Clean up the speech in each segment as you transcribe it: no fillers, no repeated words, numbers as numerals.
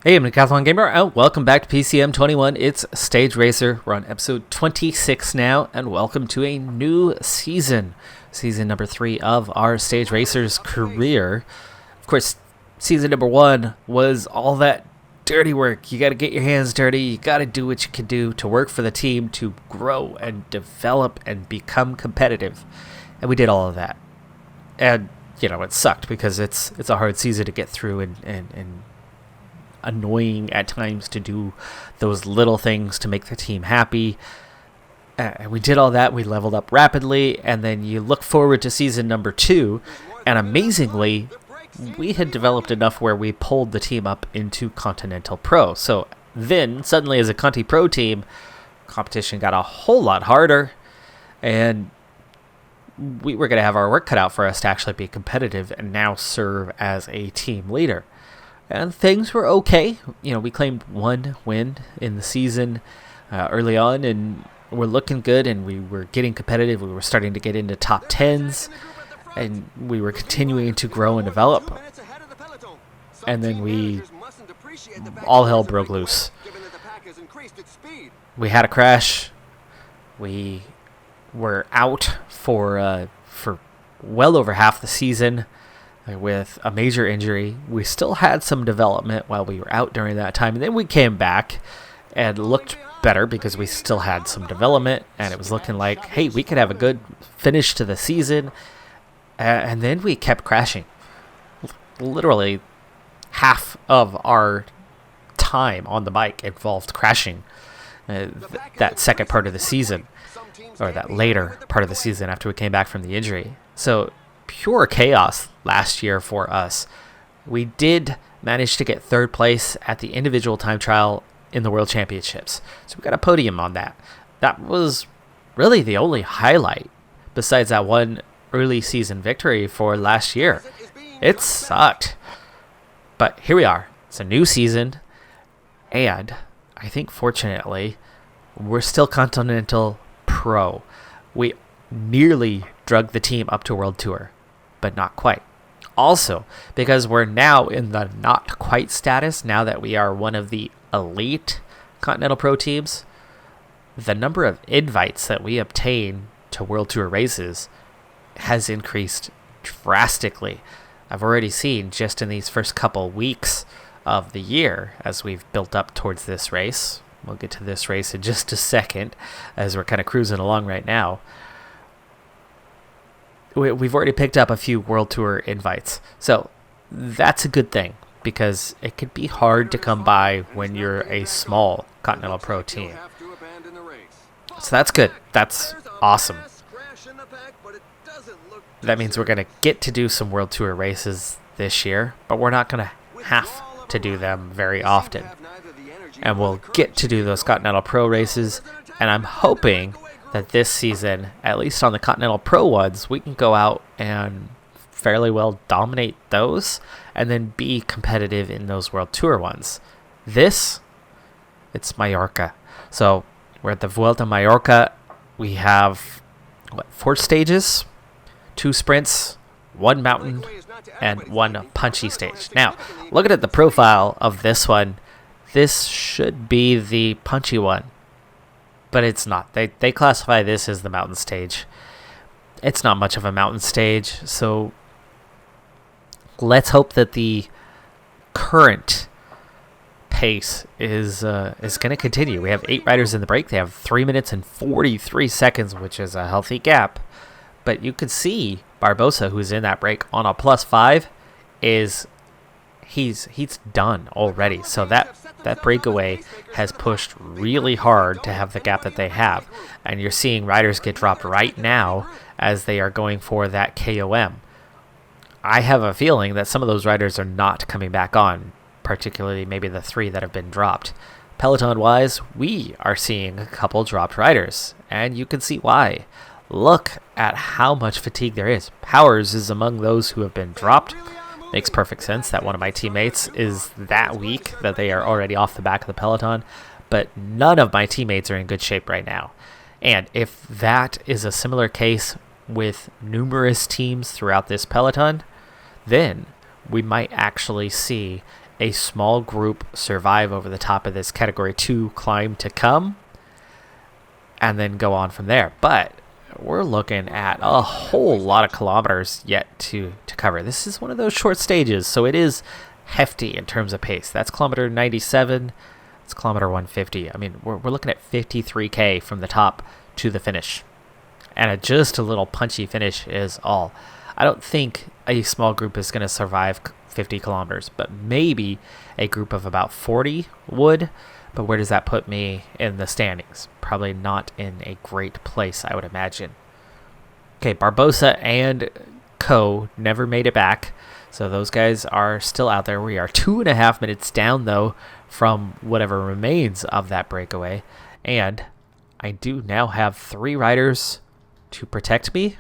Hey, I'm Decathlon Gamer, and welcome back to PCM21. It's Stage Racer. We're on episode 26 now, and welcome to a new season. Season number 3 of our Stage Racer's career. Of course, season number 1 was all that dirty work. You got to get your hands dirty. You got to do what you can do to work for the team, to grow and develop and become competitive. And we did all of that. And, you know, it sucked because it's a hard season to get through and annoying at times to do those little things to make the team happy. And we did all that. We leveled up rapidly, and then you look forward to season number 2, and amazingly, we had developed enough where we pulled the team up into Continental Pro. So then, suddenly as a Conti Pro team, competition got a whole lot harder, and we were going to have our work cut out for us to actually be competitive and now serve as a team leader. And things were okay. You know, we claimed 1 win in the season early on, and we're looking good, and we were getting competitive. We were starting to get into top 10s, and we were continuing to grow and develop. And then all hell broke loose. We had a crash. We were out for well over half the season with a major injury. We still had some development while we were out during that time, and then we came back and looked better because we still had some development, and it was looking like, hey, we could have a good finish to the season. And then we kept crashing. Literally half of our time on the bike involved crashing that second part of the season, or that later part of the season after we came back from the injury. So pure chaos last year for us. We did manage to get 3rd place at the individual time trial in the World Championships. So we got a podium on that. That was really the only highlight besides that one early season victory for last year. It sucked. But here we are. It's a new season. And I think fortunately, we're still Continental Pro. We nearly drug the team up to World Tour, but not quite. Also, because we're now in the not quite status, now that we are one of the elite Continental Pro teams, the number of invites that we obtain to World Tour races has increased drastically. I've already seen just in these first couple weeks of the year, as we've built up towards this race. We'll get to this race in just a second, as we're kind of cruising along right now. We've already picked up a few World Tour invites. So that's a good thing, because it could be hard to come by when you're a small Continental Pro team. So that's good. That's awesome. That means we're going to get to do some World Tour races this year, but we're not going to have to do them very often. And we'll get to do those Continental Pro races, and I'm hoping that this season, at least on the Continental Pro ones, we can go out and fairly well dominate those and then be competitive in those World Tour ones. It's Mallorca. So we're at the Vuelta Mallorca. We have 4 stages, 2 sprints, 1 mountain, and 1 punchy stage. Now, looking at the profile of this one, this should be the punchy one, but it's not. They classify this as the mountain stage. It's not much of a mountain stage, so let's hope that the current pace is going to continue. We have 8 riders in the break. They have 3 minutes and 43 seconds, which is a healthy gap. But you can see Barbosa, who's in that break on a +5, he's done already. So that breakaway has pushed really hard to have the gap that they have. And you're seeing riders get dropped right now as they are going for that KOM. I have a feeling that some of those riders are not coming back on, particularly maybe the 3 that have been dropped. Peloton-wise, we are seeing a couple dropped riders, and you can see why. Look at how much fatigue there is. Powers is among those who have been dropped. Makes perfect sense that one of my teammates is that weak that they are already off the back of the Peloton, but none of my teammates are in good shape right now. And if that is a similar case with numerous teams throughout this Peloton, then we might actually see a small group survive over the top of this category 2 climb to come and then go on from there. But we're looking at a whole lot of kilometers yet to cover. This is one of those short stages, so it is hefty in terms of pace. That's kilometer 97. It's kilometer 150. I mean, we're looking at 53K from the top to the finish. And just a little punchy finish is all. I don't think a small group is going to survive 50 kilometers, but maybe a group of about 40 would. But where does that put me in the standings? Probably not in a great place, I would imagine. Okay, Barbosa and Co. never made it back, so those guys are still out there. We are 2.5 minutes down, though, from whatever remains of that breakaway. And I do now have 3 riders to protect me.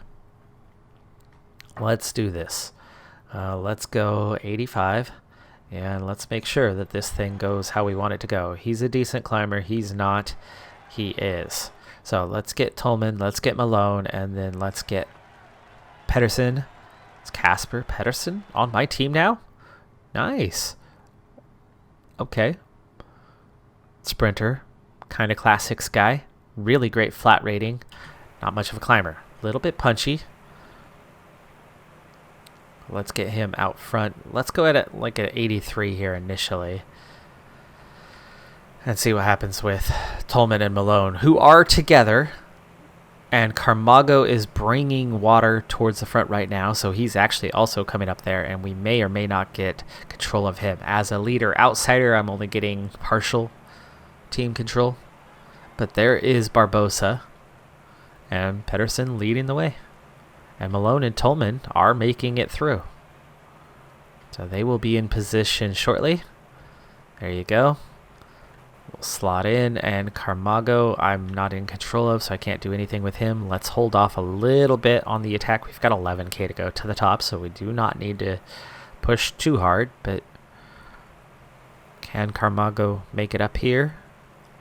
Let's do this. Let's go 85. And let's make sure that this thing goes how we want it to go. He's a decent climber. He's not. He is. So let's get Tolman. Let's get Malone. And then let's get Pedersen. It's Casper Pedersen on my team now. Nice. Okay. Sprinter. Kind of classics guy. Really great flat rating. Not much of a climber. A little bit punchy. Let's get him out front. Let's go at like an 83 here initially. And see what happens with Tolman and Malone, who are together. And Carmago is bringing water towards the front right now. So he's actually also coming up there. And we may or may not get control of him. As a leader outsider, I'm only getting partial team control. But there is Barbosa. And Pedersen leading the way. And Malone and Tolman are making it through. So they will be in position shortly. There you go. We'll slot in. And Carmago, I'm not in control of, so I can't do anything with him. Let's hold off a little bit on the attack. We've got 11K to go to the top, so we do not need to push too hard. But can Carmago make it up here?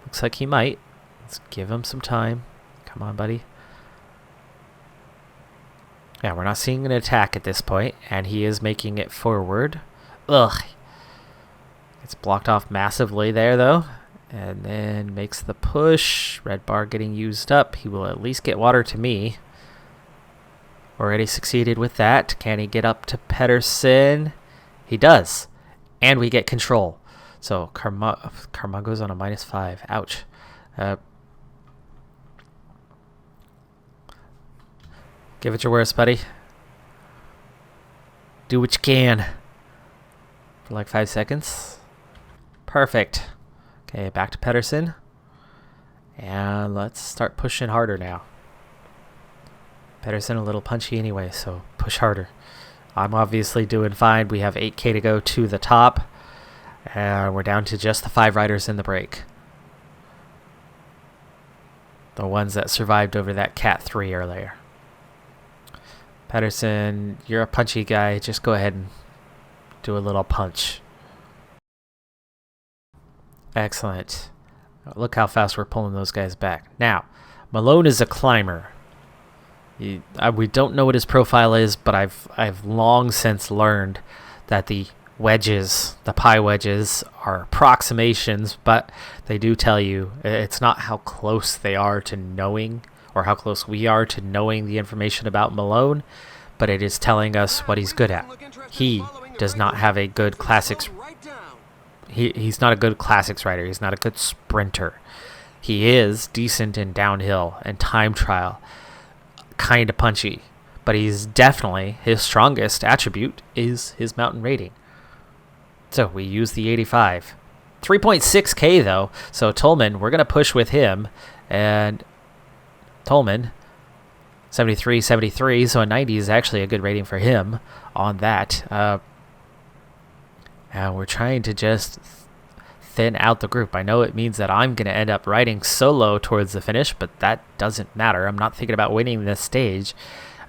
Looks like he might. Let's give him some time. Come on, buddy. Yeah, we're not seeing an attack at this point, and he is making it forward. Ugh. It's blocked off massively there, though. And then makes the push. Red bar getting used up. He will at least get water to me. Already succeeded with that. Can he get up to Pedersen? He does. And we get control. So Carmago's on a -5. Ouch. Give it your worst, buddy. Do what you can. For like 5 seconds. Perfect. Okay, back to Pedersen. And let's start pushing harder now. Pedersen a little punchy anyway, so push harder. I'm obviously doing fine. We have 8K to go to the top. And we're down to just the 5 riders in the break. The ones that survived over that Cat 3 earlier. Pedersen, you're a punchy guy. Just go ahead and do a little punch. Excellent. Look how fast we're pulling those guys back. Now, Malone is a climber. We don't know what his profile is, but I've long since learned that the wedges, the pi wedges, are approximations, but they do tell you it's not how close they are to knowing, or how close we are to knowing the information about Malone, but it is telling us what he's good at. He does not have a good classics. He's not a good classics rider. He's not a good sprinter. He is decent in downhill and time trial, kind of punchy, but he's definitely, his strongest attribute is his mountain rating. So we use the 85. 3.6K though, so Tolman, we're going to push with him, and Tolman, 73, 73, so a 90 is actually a good rating for him on that. And we're trying to just thin out the group. I know it means that I'm going to end up riding solo towards the finish, but that doesn't matter. I'm not thinking about winning this stage.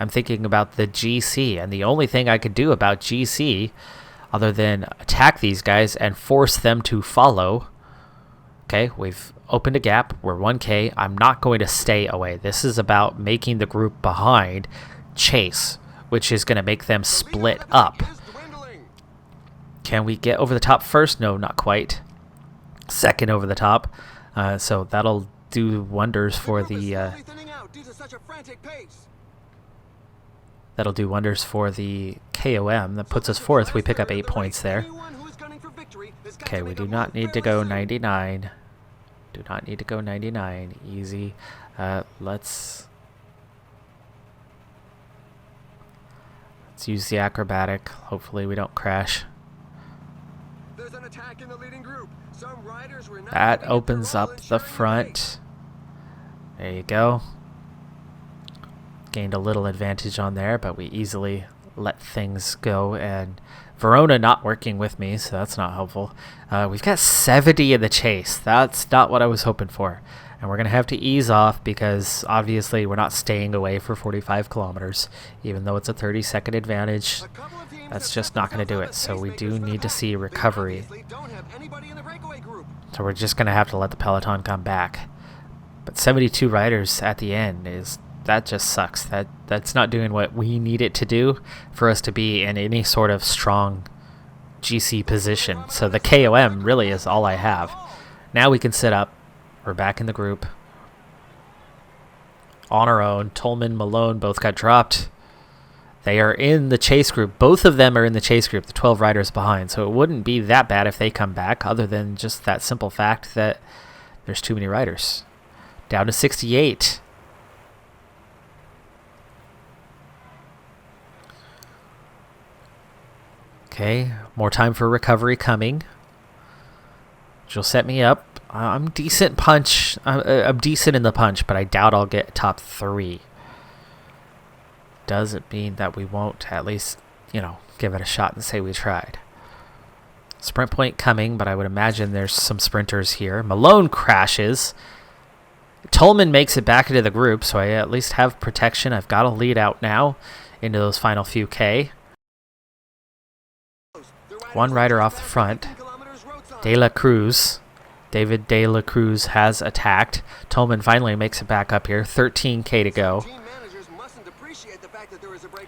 I'm thinking about the GC, and the only thing I could do about GC, other than attack these guys and force them to follow. Okay, we've opened a gap. We're 1K. I'm not going to stay away. This is about making the group behind chase, which is going to make them split up. Can we get over the top first? No, not quite. Second over the top. So that'll do wonders for the... that'll do wonders for the KOM. That puts us fourth. We pick up 8 points there. Okay, we do not need to go 99. Do not need to go 99. Easy. Let's use the acrobatic. Hopefully we don't crash. There's an attack in the leading group. Some riders were not that opens up the front. There you go. Gained a little advantage on there, but we easily let things go. And Verona not working with me, so that's not helpful. We've got 70 in the chase. That's not what I was hoping for. And we're going to have to ease off because obviously we're not staying away for 45 kilometers, even though it's a 30-second advantage. That's just not going to do it. So we do need to see recovery. So we're just going to have to let the peloton come back. But 72 riders at the end that just sucks. That's not doing what we need it to do for us to be in any sort of strong GC position. So the KOM really is all I have. Now we can sit up. We're back in the group. On our own. Tolman, Malone both got dropped. They are in the chase group. Both of them are in the chase group, the 12 riders behind. So it wouldn't be that bad if they come back, other than just that simple fact that there's too many riders. Down to 68. Okay, more time for recovery coming. Which will set me up. I'm decent punch. I'm decent in the punch, but I doubt I'll get top 3. Doesn't mean that we won't at least, give it a shot and say we tried. Sprint point coming, but I would imagine there's some sprinters here. Malone crashes. Tolman makes it back into the group, so I at least have protection. I've got a lead out now into those final few K. One rider off the front. De La Cruz. David De La Cruz has attacked. Tolman finally makes it back up here. 13K to go.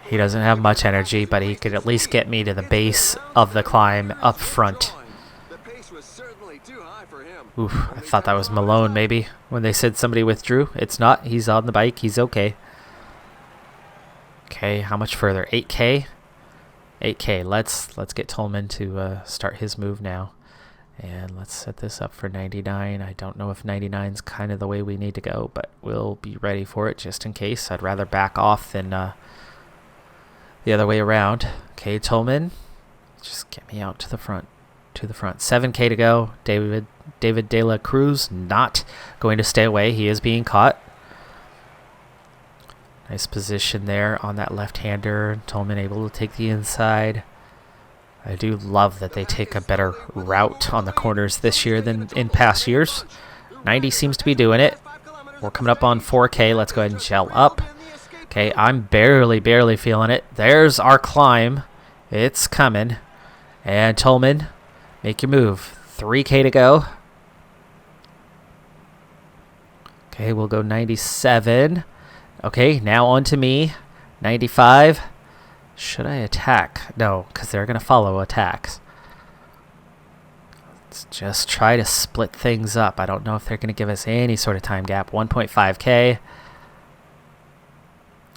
He doesn't have much energy, but he could at least get me to the base of the climb up front. Oof, I thought that was Malone maybe when they said somebody withdrew. It's not. He's on the bike. He's okay. Okay, how much further? 8K? 8K. Let's get Tolman to start his move now. And let's set this up for 99. I don't know if 99 is kind of the way we need to go, but we'll be ready for it just in case. I'd rather back off than the other way around. Okay, Tolman, just get me out to the front. 7K to go. David De La Cruz not going to stay away. He is being caught. Nice position there on that left-hander. Tolman able to take the inside. I do love that they take a better route on the corners this year than in past years. 90 seems to be doing it. We're coming up on 4K. Let's go ahead and gel up. Okay, I'm barely feeling it. There's our climb. It's coming. And Tolman, make your move. 3K to go. Okay, we'll go 97. Okay, now on to me. 95. Should I attack? No, because they're going to follow attacks. Let's just try to split things up. I don't know if they're going to give us any sort of time gap. 1.5K.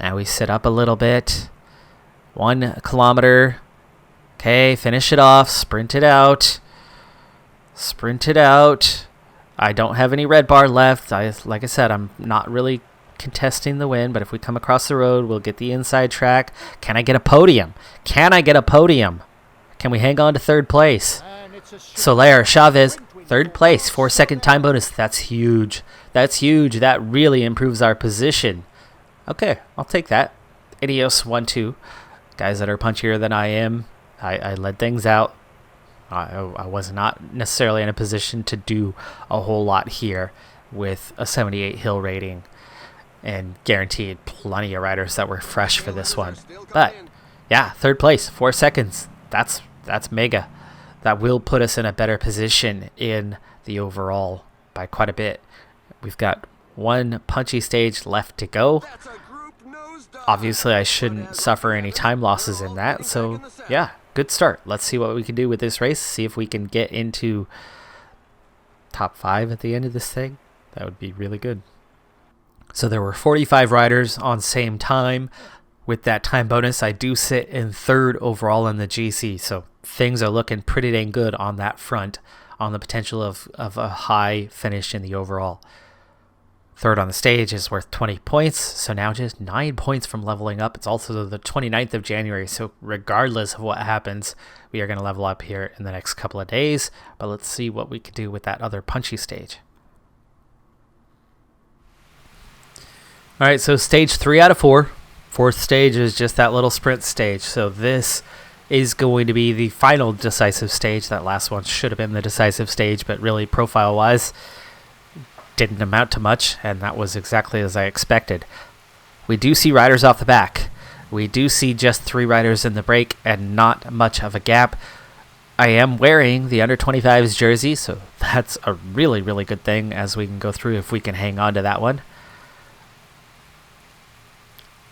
Now we sit up a little bit. 1 kilometer. Okay, finish it off. Sprint it out. I don't have any red bar left. Like I said, I'm not really contesting the win, but if we come across the road, we'll get the inside track. Can I get a podium? Can we hang on to third place? Soler, Chavez, third place, 4-second time bonus. That's huge. That really improves our position. Okay, I'll take that. Ineos 1-2. Guys that are punchier than I am. I led things out. I was not necessarily in a position to do a whole lot here with a 78 hill rating and guaranteed plenty of riders that were fresh for this one. But yeah, third place, 4 seconds. That's mega. That will put us in a better position in the overall by quite a bit. We've got 1 punchy stage left to go. Obviously, I shouldn't suffer any time losses in that. So yeah, good start. Let's see what we can do with this race. See if we can get into top 5 at the end of this thing. That would be really good. So there were 45 riders on same time. With that time bonus, I do sit in 3rd overall in the GC. So things are looking pretty dang good on that front, on the potential of a high finish in the overall. 3rd on the stage is worth 20 points, so now just 9 points from leveling up. It's also the 29th of January, so regardless of what happens, we are going to level up here in the next couple of days. But let's see what we can do with that other punchy stage. All right, so stage 3 out of 4. 4th stage is just that little sprint stage, so this is going to be the final decisive stage. That last one should have been the decisive stage, but really profile-wise, didn't amount to much, and that was exactly as I expected. We do see riders off the back. We do see just 3 riders in the break and not much of a gap. I am wearing the under 25s jersey, so that's a really, really good thing as we can go through if we can hang on to that one.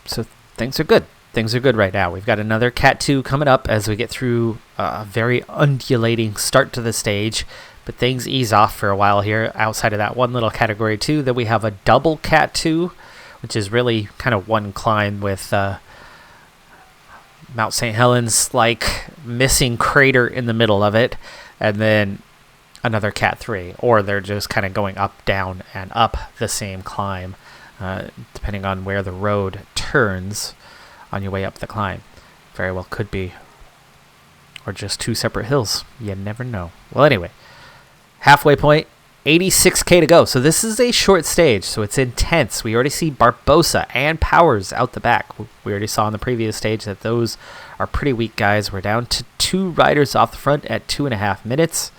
So things are good. Things are good right now. We've got another Cat 2 coming up as we get through a very undulating start to the stage. But things ease off for a while here outside of that one little category 2. Then we have a double Cat 2, which is really kind of one climb with Mount St. Helens like missing crater in the middle of it. And then another Cat 3. Or they're just kind of going up, down, and up the same climb, depending on where the road turns on your way up the climb. Very well could be. Or just 2 separate hills. You never know. Well, anyway. Halfway point, 86k to go. So this is a short stage, so it's intense. We already see Barbosa and Powers out the back. We already saw in the previous stage that those are pretty weak guys. We're down to 2 riders off the front at 2.5 minutes.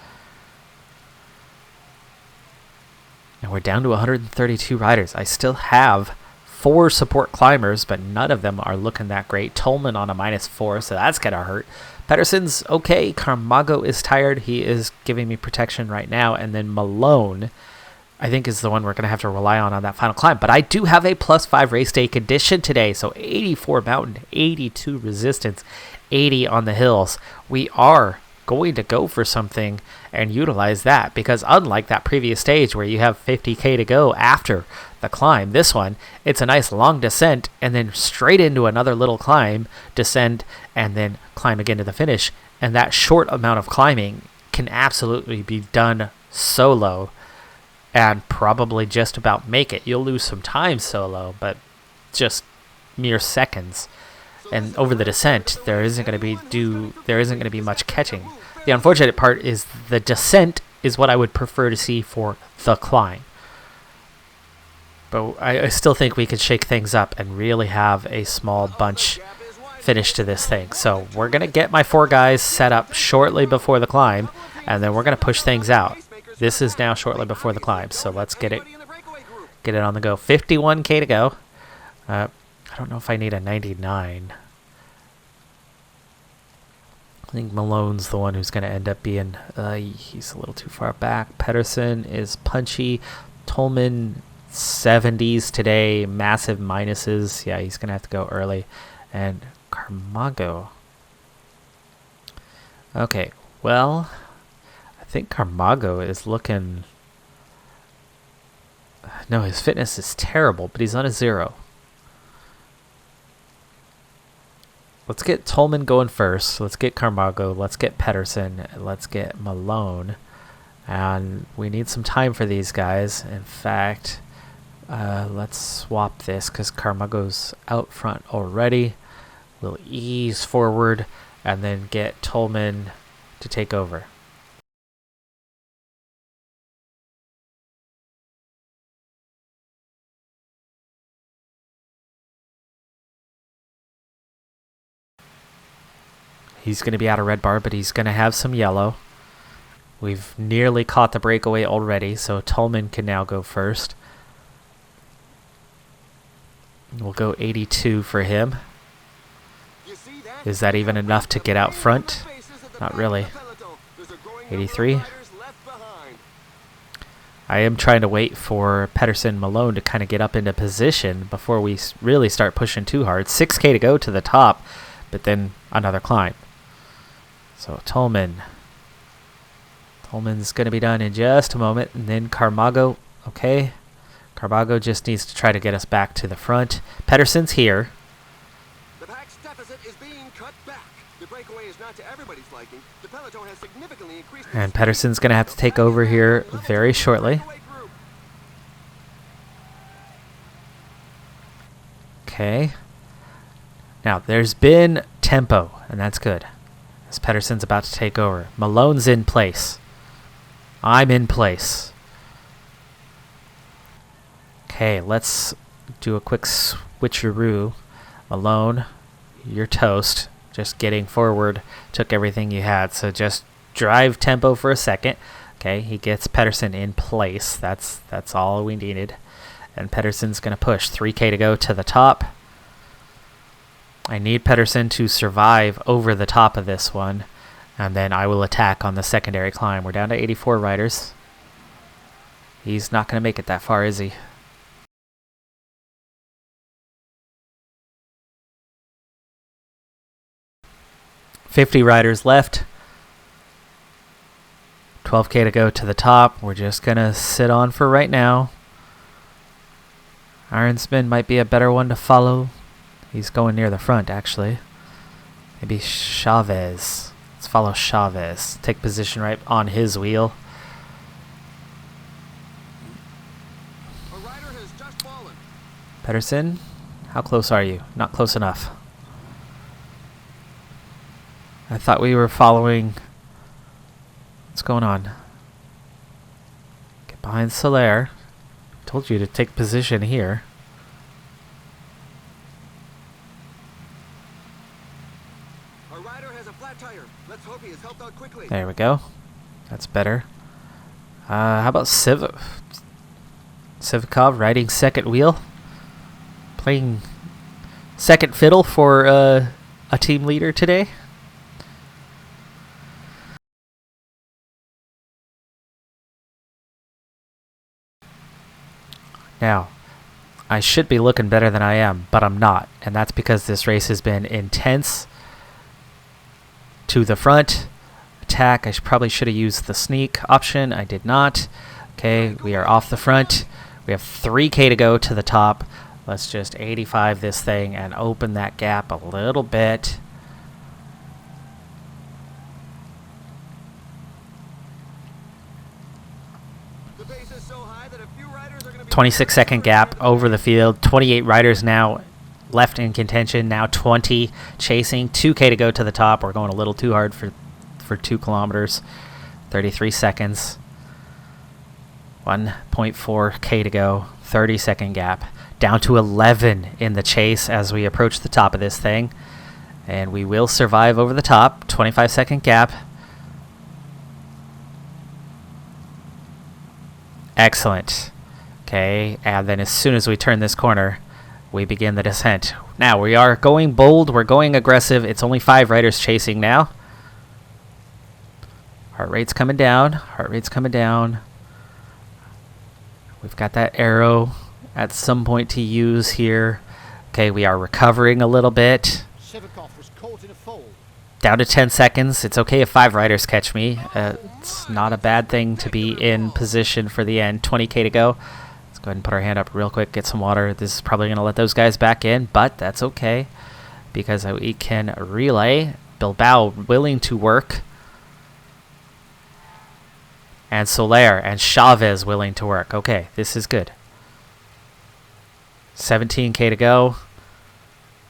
And we're down to 132 riders. I still have 4 support climbers, but none of them are looking that great. Tolman on a -4, so that's going to hurt. Pedersen's okay. Carmago is tired. He is giving me protection right now. And then Malone, I think, is the one we're going to have to rely on that final climb. But I do have a +5 race day condition today. So 84 mountain, 82 resistance, 80 on the hills. We are going to go for something and utilize that, because unlike that previous stage where you have 50k to go after the climb, this one, it's a nice long descent and then straight into another little climb, descend, and then climb again to the finish. And that short amount of climbing can absolutely be done solo and probably just about make it. You'll lose some time solo, but just mere seconds. And over the descent, there isn't going to be much catching. The unfortunate part is the descent is what I would prefer to see for the climb. But I still think we could shake things up and really have a small bunch finish to this thing. So we're going to get my 4 guys set up shortly before the climb, and then we're going to push things out. This is now shortly before the climb, so let's get it on the go. 51k to go. I don't know if I need a 99. I think Malone's the one who's going to end up being, he's a little too far back. Pedersen is punchy. Tolman, 70s today, massive minuses. Yeah, he's going to have to go early. And Carmago. Okay, well, I think Carmago is looking... No, his fitness is terrible, but he's on a 0. Let's get Tolman going first. Let's get Carmago. Let's get Pedersen. Let's get Malone. And we need some time for these guys. In fact, let's swap this because Carmago's out front already. We'll ease forward and then get Tolman to take over. He's going to be out of red bar, but he's going to have some yellow. We've nearly caught the breakaway already, so Tolman can now go first. We'll go 82 for him. Is that even enough to get out front? Not really. 83. I am trying to wait for Pedersen Malone to kind of get up into position before we really start pushing too hard. 6k to go to the top, but then another climb. So Tolman's going to be done in just a moment. And then Camargo. Okay. Camargo just needs to try to get us back to the front. Pedersen's here. The pack's deficit is being cut back. The breakaway is not to everybody's liking. The peloton has significantly increased. And Pedersen's going to have to take over here very shortly. Okay. Now, there's been tempo, and that's good. As Pedersen's about to take over. Malone's in place. I'm in place. Okay, let's do a quick switcheroo. Malone, you're toast. Just getting forward took everything you had, so just drive tempo for a second. Okay, he gets Pedersen in place. That's all we needed. And Pedersen's going to push. 3K to go to the top. I need Pedersen to survive over the top of this one, and then I will attack on the secondary climb. We're down to 84 riders. He's not going to make it that far, is he? $50 riders left. 12K to go to the top. We're just going to sit on for right now. Ironsman might be a better one to follow. He's going near the front, actually. Maybe Chavez. Let's follow Chavez. Take position right on his wheel. A rider has just fallen. Pedersen, how close are you? Not close enough. I thought we were following. What's going on? Get behind Soler. Told you to take position here. A rider has a flat tire. Let's hope he is helped out quickly. There we go. That's better. How about Sivikov riding second wheel? Playing second fiddle for a team leader today? Now, I should be looking better than I am, but I'm not. And that's because this race has been intense. To the front. Attack. I probably should have used the sneak option. I did not. Okay, we are off the front. We have 3K to go to the top. Let's just 85 this thing and open that gap a little bit. The pace is so high that a few riders are going to be 26-second gap over the field. 28 riders now left in contention. Now 20 chasing. 2K to go to the top. We're going a little too hard for 2 kilometers. 33 seconds. 1.4K to go. 30-second gap. Down to 11 in the chase as we approach the top of this thing. And we will survive over the top. 25-second gap. Excellent. Okay, and then as soon as we turn this corner, we begin the descent. Now, we are going bold. We're going aggressive. It's only 5 riders chasing now. Heart rate's coming down. Heart rate's coming down. We've got that arrow at some point to use here. Okay, we are recovering a little bit. Sivikov was caught in a fold. Down to 10 seconds. It's okay if 5 riders catch me. It's not a bad thing to be in position for the end. 20K to go. Let's go ahead and put our hand up real quick, get some water. This is probably going to let those guys back in, but that's okay because we can relay. Bilbao willing to work. And Soler and Chavez willing to work. Okay, this is good. 17K to go.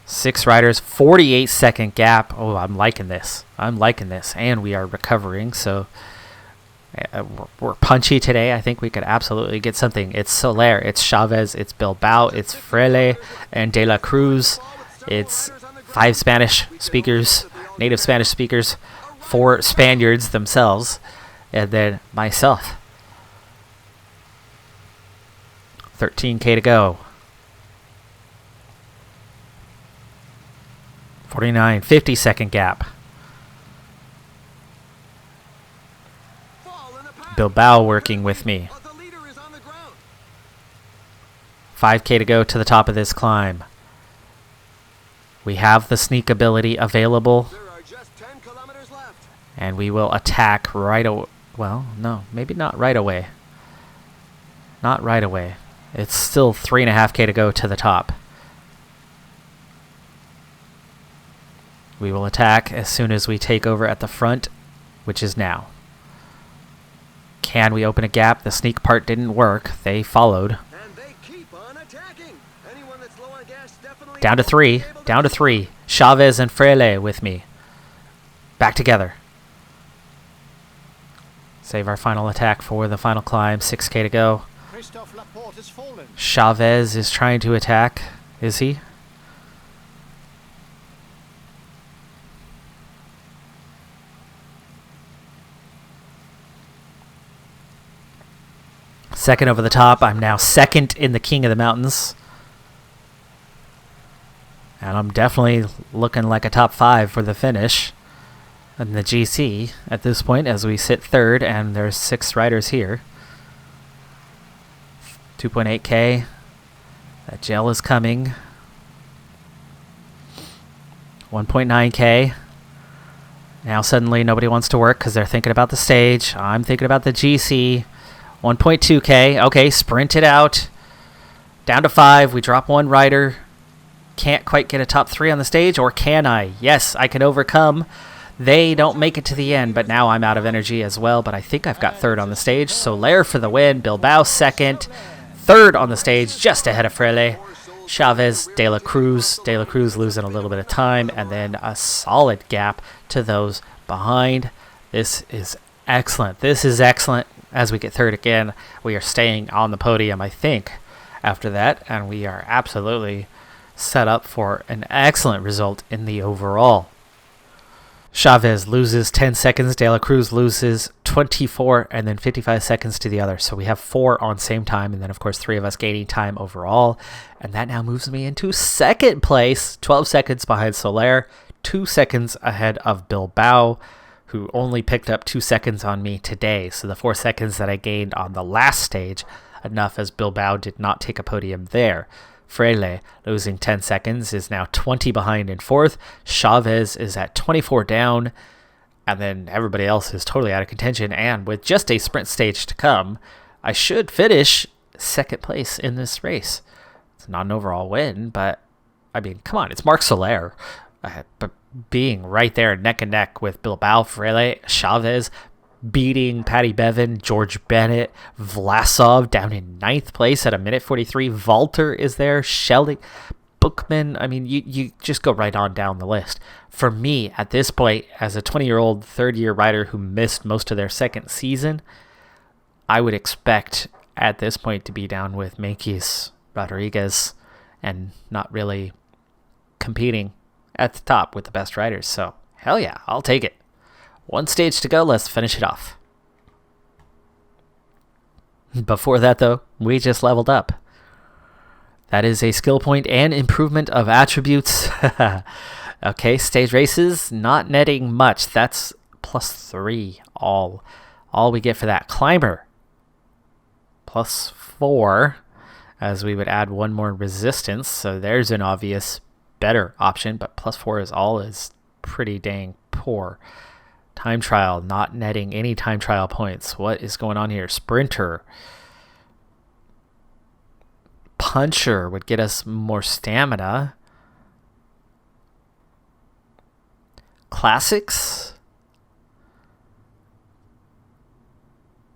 6 riders, 48-second gap. Oh, I'm liking this. I'm liking this. And we are recovering, so we're punchy today. I think we could absolutely get something. It's Soler, it's Chavez, it's Bilbao, it's Frele, and De La Cruz. It's 5 Spanish speakers, native Spanish speakers, 4 Spaniards themselves, and then myself. 13K to go. 49, 50-second gap. Bilbao working with me. 5K to go to the top of this climb. We have the sneak ability available. There are just 10 kilometers left. And we will attack right away. Well, no, maybe not right away. Not right away. It's still 3.5K to go to the top. We will attack as soon as we take over at the front, which is now. Can we open a gap? The sneak part didn't work. They followed. And they keep on attacking. Anyone that's low on gas definitely Down to 3. Down to 3. Chavez and Freire with me. Back together. Save our final attack for the final climb. 6K to go. Christophe Laporte has fallen. Chavez is trying to attack. Is he? Second over the top. I'm now second in the King of the Mountains. And I'm definitely looking like a top 5 for the finish in the GC at this point as we sit third, and there's 6 riders here. 2.8K. That gel is coming. 1.9K. Now suddenly nobody wants to work because they're thinking about the stage. I'm thinking about the GC. 1.2K. Okay, sprint it out. Down to 5. We drop 1 rider. Can't quite get a top 3 on the stage, or can I? Yes, I can overcome. They don't make it to the end, but now I'm out of energy as well. But I think I've got 3rd on the stage. Soler for the win. Bilbao 2nd. 3rd on the stage, just ahead of Freire. Chavez, De La Cruz. De La Cruz losing a little bit of time, and then a solid gap to those behind. This is excellent. This is excellent. As we get 3rd again, we are staying on the podium, I think, after that, and we are absolutely set up for an excellent result in the overall. Chavez loses 10 seconds, De La Cruz loses 24, and then 55 seconds to the other. So we have 4 on same time, and then, of course, 3 of us gaining time overall. And that now moves me into 2nd place, 12 seconds behind Soler, 2 seconds ahead of Bilbao, who only picked up 2 seconds on me today. So the 4 seconds that I gained on the last stage, enough as Bilbao did not take a podium there. Freire, losing 10 seconds, is now 20 behind in 4th. Chavez is at 24 down. And then everybody else is totally out of contention. And with just a sprint stage to come, I should finish 2nd place in this race. It's not an overall win, but, I mean, come on, it's Marc Soler. But being right there neck and neck with Bilbao, Freire, Chavez, beating Paddy Bevan, George Bennett, Vlasov down in 9th place at 1:43. Valter is there, Schelling, Bookman. I mean, you just go right on down the list. For me, at this point, as a 20-year-old third-year rider who missed most of their 2nd season, I would expect at this point to be down with Menkes, Rodriguez, and not really competing at the top with the best riders. So, hell yeah, I'll take it. 1 stage to go. Let's finish it off. Before that, though, we just leveled up. That is a skill point and improvement of attributes. Okay, stage races, not netting much. That's +3 all we get for that. Climber, +4, as we would add 1 more resistance. So there's an obvious better option, but +4 is pretty dang poor. Time trial, not netting any time trial points. What is going on here? Sprinter. Puncher would get us more stamina. Classics.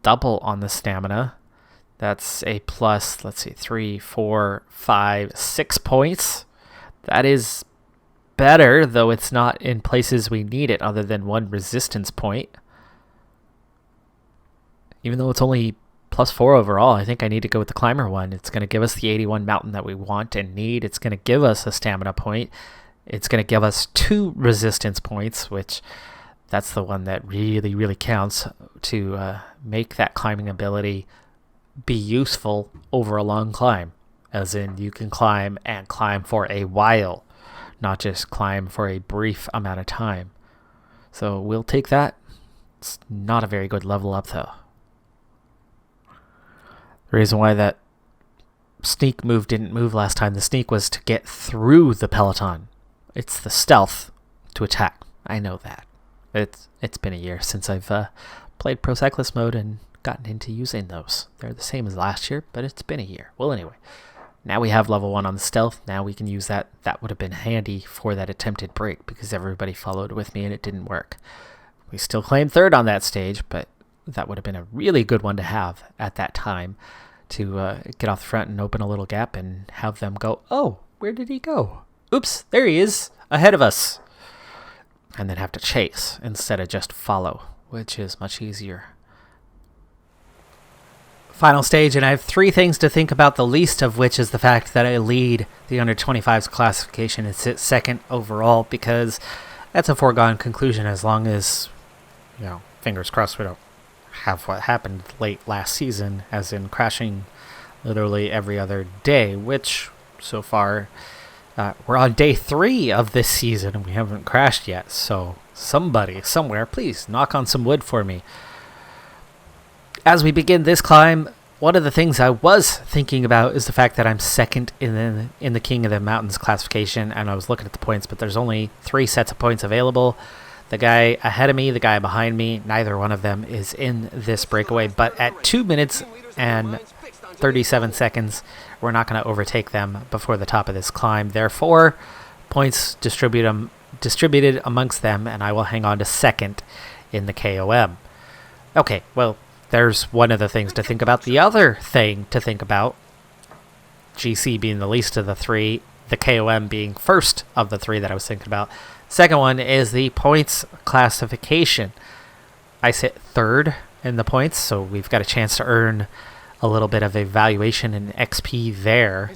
Double on the stamina. That's a plus, let's see, 3, 4, 5, 6 points. That is better, though it's not in places we need it other than 1 resistance point. Even though it's only +4 overall, I think I need to go with the climber one. It's going to give us the 81 mountain that we want and need. It's going to give us a stamina point. It's going to give us 2 resistance points, which that's the one that really, really counts to make that climbing ability be useful over a long climb. As in, you can climb and climb for a while, not just climb for a brief amount of time. So we'll take that. It's not a very good level up, though. The reason why that sneak move didn't move last time, the sneak was to get through the peloton. It's the stealth to attack. I know that. It's been a year since I've played Pro Cyclist mode and gotten into using those. They're the same as last year, but it's been a year. Well, anyway, now we have level 1 on the stealth. Now we can use that. That would have been handy for that attempted break because everybody followed with me and it didn't work. We still claimed third on that stage, but that would have been a really good one to have at that time to get off the front and open a little gap and have them go, oh, where did he go? Oops, there he is, ahead of us. And then have to chase instead of just follow, which is much easier. Final stage, and I have 3 things to think about, the least of which is the fact that I lead the under-25s classification and sit second overall, because that's a foregone conclusion as long as, fingers crossed we don't have what happened late last season, as in crashing literally every other day, which so far we're on day 3 of this season and we haven't crashed yet. So somebody somewhere, please knock on some wood for me. As we begin this climb, one of the things I was thinking about is the fact that I'm second in the King of the Mountains classification, and I was looking at the points, but there's only 3 sets of points available. The guy ahead of me, the guy behind me, neither one of them is in this breakaway, but at 2 minutes and 37 seconds, we're not going to overtake them before the top of this climb. Therefore, points distributed amongst them, and I will hang on to second in the KOM. Okay, well, there's one of the things to think about. The other thing to think about, GC being the least of the 3, the KOM being first of the 3 that I was thinking about. Second one is the points classification. I sit third in the points, so we've got a chance to earn a little bit of evaluation and XP there.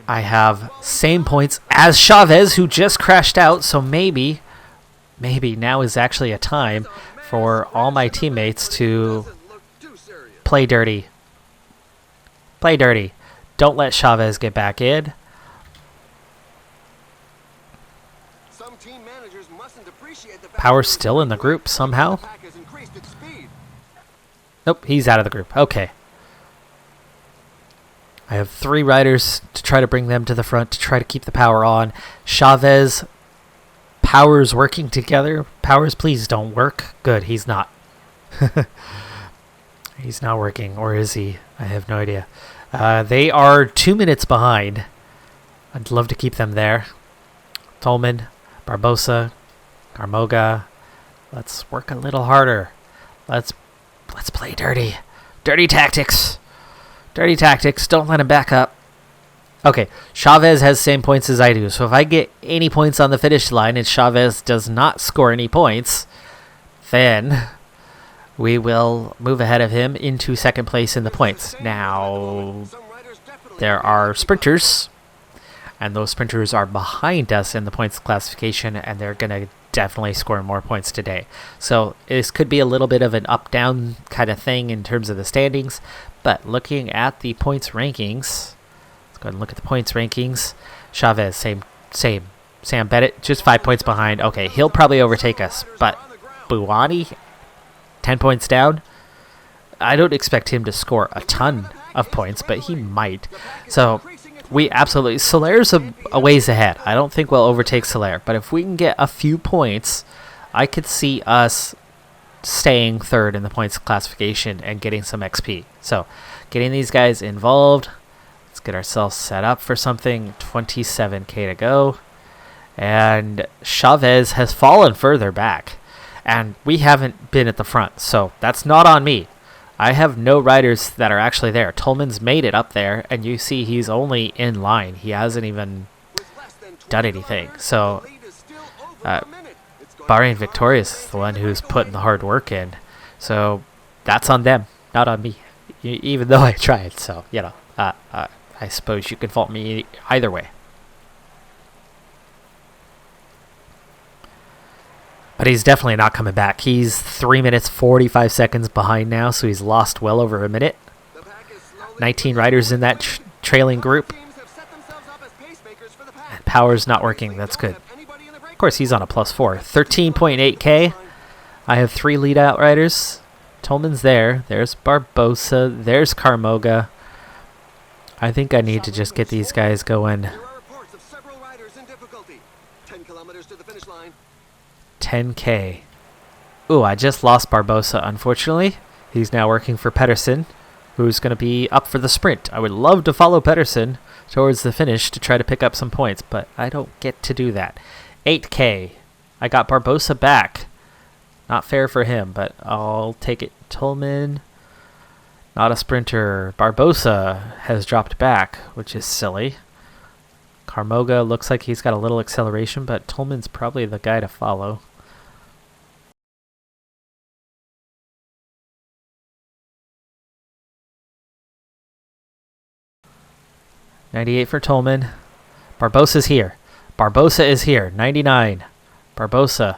I have same points as Chavez, who just crashed out, so maybe now is actually a time for all my teammates to play dirty. Play dirty. Don't let Chavez get back in. Power's still in the group somehow. Nope, he's out of the group. Okay. I have 3 riders to try to bring them to the front to try to keep the power on. Chavez, Power's working together. Powers, please don't work. Good, he's not. He's not working, or is he? I have no idea. They are 2 minutes behind. I'd love to keep them there. Tolman, Barbosa, Carmoga. Let's work a little harder. Let's play dirty. Dirty tactics. Dirty tactics. Don't let him back up. Okay, Chavez has the same points as I do. So if I get any points on the finish line and Chavez does not score any points, then we will move ahead of him into second place in the points. Now, there are sprinters, and those sprinters are behind us in the points classification, and they're going to definitely score more points today. So this could be a little bit of an up-down kind of thing in terms of the standings, but looking at the points rankings, let's go ahead and look at the points rankings. Chavez, same. Sam Bennett, just 5 points behind. Okay, he'll probably overtake us, but Buwani, 10 points down. I don't expect him to score a ton of points, but he might. So we absolutely... Solaire's a ways ahead. I don't think we'll overtake Solaire, but if we can get a few points, I could see us staying third in the points classification and getting some XP. So getting these guys involved. Let's get ourselves set up for something. 27k to go. And Chavez has fallen further back. And we haven't been at the front, so that's not on me. I have no riders that are actually there. Tolman's made it up there, and you see he's only in line. He hasn't even done anything. So, Bahrain Victorious is the one who's putting the hard work in. So, that's on them, not on me. Even though I tried, so, I suppose you can fault me either way. But he's definitely not coming back. He's 3 minutes 45 seconds behind now, so he's lost well over a minute. 19 riders in that trailing group. And Power's not working. That's good. Of course, he's on a +4. 13.8k. I have 3 lead-out riders. Tolman's there. There's Barbosa. There's Carmoga. I think I need to just get these guys going. 10 10K. Ooh, I just lost Barbosa, unfortunately. He's now working for Pedersen, who's going to be up for the sprint. I would love to follow Pedersen towards the finish to try to pick up some points, but I don't get to do that. 8K. I got Barbosa back. Not fair for him, but I'll take it. Tolman, not a sprinter. Barbosa has dropped back, which is silly. Carmoga looks like he's got a little acceleration, but Tolman's probably the guy to follow. $98 for Tolman. Barbosa's here. Barbosa is here. 99. Barbosa.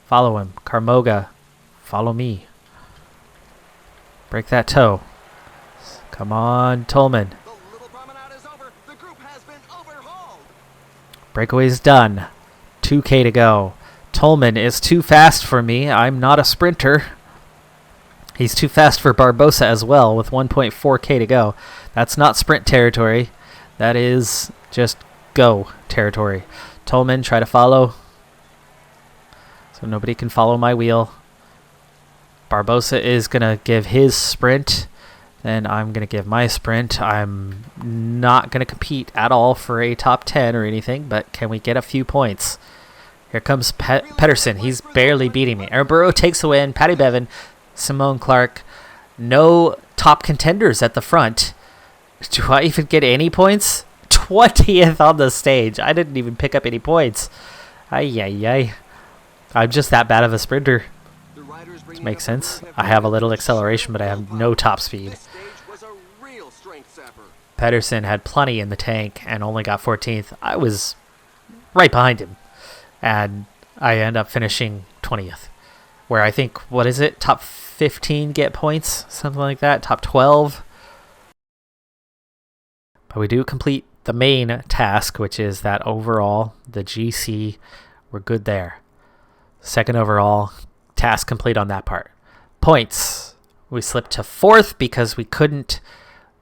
Follow him. Carmoga. Follow me. Break that toe. Come on, Tolman. The little promenade is over. The group has been overhauled. Breakaway's done. 2K to go. Tolman is too fast for me. I'm not a sprinter. He's too fast for Barbosa as well with 1.4K to go. That's not sprint territory. That is just go territory. Tolman, try to follow. So nobody can follow my wheel. Barbosa is going to give his sprint. Then I'm going to give my sprint. I'm not going to compete at all for a top 10 or anything, but can we get a few points? Here comes Pedersen. He's barely beating me. Airborough takes the win. Paddy Bevan, Simone Clark. No top contenders at the front. Do I even get any points? 20th on the stage. I didn't even pick up any points. Ay, ay, ay. I'm just that bad of a sprinter. Which makes sense. I have a little acceleration, but I have no top speed. Pedersen had plenty in the tank and only got 14th. I was right behind him. And I end up finishing 20th. Where I think, what is it? Top 15 get points? Something like that. Top 12. But we do complete the main task, which is that overall, the GC, we're good there. Second overall, task complete on that part. Points. We slipped to 4th because we couldn't...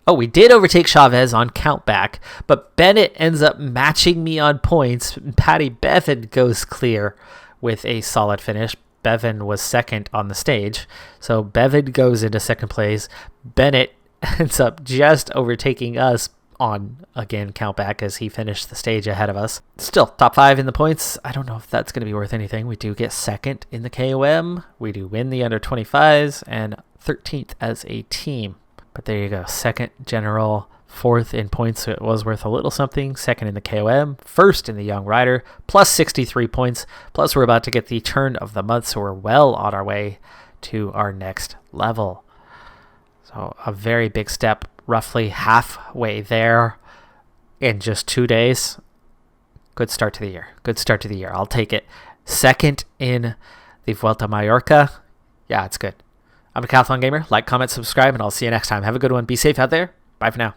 Oh, we did overtake Chavez on countback, but Bennett ends up matching me on points. Paddy Bevan goes clear with a solid finish. Bevan was second on the stage, so Bevan goes into second place. Bennett ends up just overtaking us on, again, countback as he finished the stage ahead of us. Still, top 5 in the points. I don't know if that's going to be worth anything. We do get second in the KOM. We do win the under 25s and 13th as a team. But there you go. Second general, 4th in points, so it was worth a little something. Second in the KOM, 1st in the Young Rider, plus 63 points. Plus we're about to get the turn of the month, so we're well on our way to our next level. So a very big step, roughly halfway there in just 2 days. Good start to the year. Good start to the year. I'll take it. Second in the Vuelta Mallorca. Yeah, it's good. I'm a Decathlon Gamer. Like, comment, subscribe, and I'll see you next time. Have a good one. Be safe out there. Bye for now.